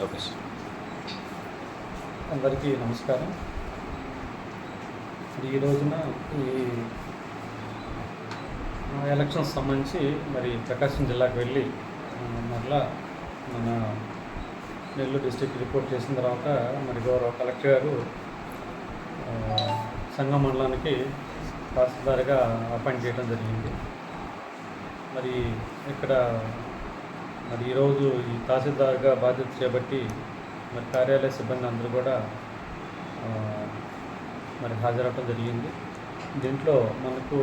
Okay sir. అందరికీ నమస్కారం. ఈ రోజున ఈ ఎలక్షన్స్ సంబంధించి మరి ప్రకాశం జిల్లాకు వెళ్ళి మరలా మన నెల్లూరు డిస్ట్రిక్ట్ రిపోర్ట్ చేసిన తర్వాత మరి గౌరవ కలెక్టర్ గారు సంగం మండలానికి తహసీల్దార్గా అపాయింట్ చేయడం జరిగింది. మరి ఇక్కడ మరి ఈరోజు ఈ తహసీల్దార్గా బాధ్యత చేపట్టి మరి కార్యాలయ సిబ్బంది అందరూ కూడా మరి హాజరవడం జరిగింది. దీంట్లో మనకు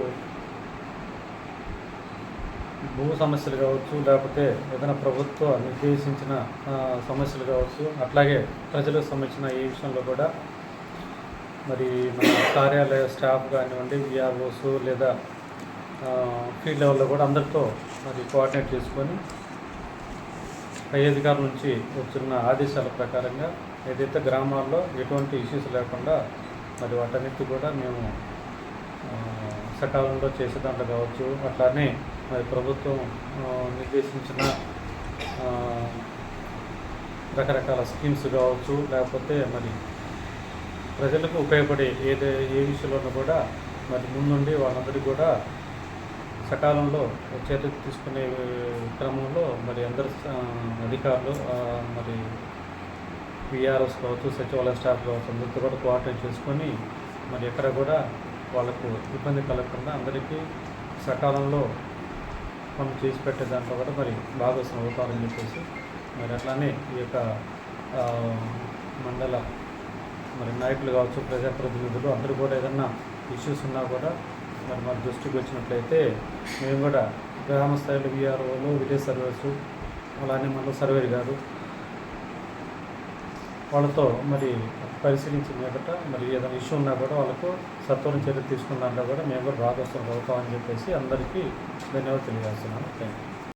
భూ సమస్యలు కావచ్చు, లేకపోతే ఏదైనా ప్రభుత్వ నిర్దేశించిన సమస్యలు కావచ్చు, అట్లాగే ప్రజలకు సంబంధించిన ఈ విషయంలో కూడా మరి మన కార్యాలయ స్టాఫ్ కానివ్వండి, విఆర్ఓస్ లేదా ఫీల్డ్ లెవెల్లో కూడా అందరితో మరి కోఆర్డినేట్ చేసుకొని పై అధికారుల నుంచి వచ్చిన ఆదేశాల ప్రకారంగా ఏదైతే గ్రామాల్లో ఎటువంటి ఇష్యూస్ లేకుండా మరి వాటన్నిటి కూడా మేము సకాలంలో చేసే దాంట్లో కావచ్చు, అట్లానే మరి ప్రభుత్వం నిర్దేశించిన రకరకాల స్కీమ్స్ కావచ్చు, లేకపోతే మరి ప్రజలకు ఉపయోగపడే ఏ విషయంలోనూ కూడా మరి ముందుండి వాళ్ళందరికీ కూడా సకాలంలో చర్యలు తీసుకునే క్రమంలో మరి అందరు అధికారులు మరి విఆర్ఓస్ కావచ్చు, సచివాలయ స్టాఫ్ కావచ్చు, అందరితో కూడా కోఆర్డినేట్ చేసుకొని మరి ఎక్కడ కూడా వాళ్ళకు ఇబ్బంది కలగకుండా అందరికీ సకాలంలో పనులు చేసి పెట్టే దాంట్లో కూడా మరి భాగస్వామ్యం అవుతారని చెప్పేసి మరి అట్లానే ఈ యొక్క మండల మరి నాయకులు కావచ్చు, ప్రజాప్రతినిధులు అందరూ కూడా ఏదన్నా ఇష్యూస్ ఉన్నా కూడా మరి మన దృష్టికి వచ్చినట్లయితే మేము కూడా గ్రామ స్థాయిలో విఆర్ఓలు, విలేజ్ సర్వేసు, అలానే మన సర్వేర్ గారు వాళ్ళతో మరి పరిశీలించిన మీదట మరి ఏదైనా ఇష్యూ ఉన్నా కూడా వాళ్ళకు సత్వరం చర్య తీసుకున్న దాంట్లో కూడా మేము కూడా భాగస్వామ్యం అవుతామని చెప్పేసి అందరికీ ధన్యవాదాలు తెలియజేస్తున్నాను. Thank you.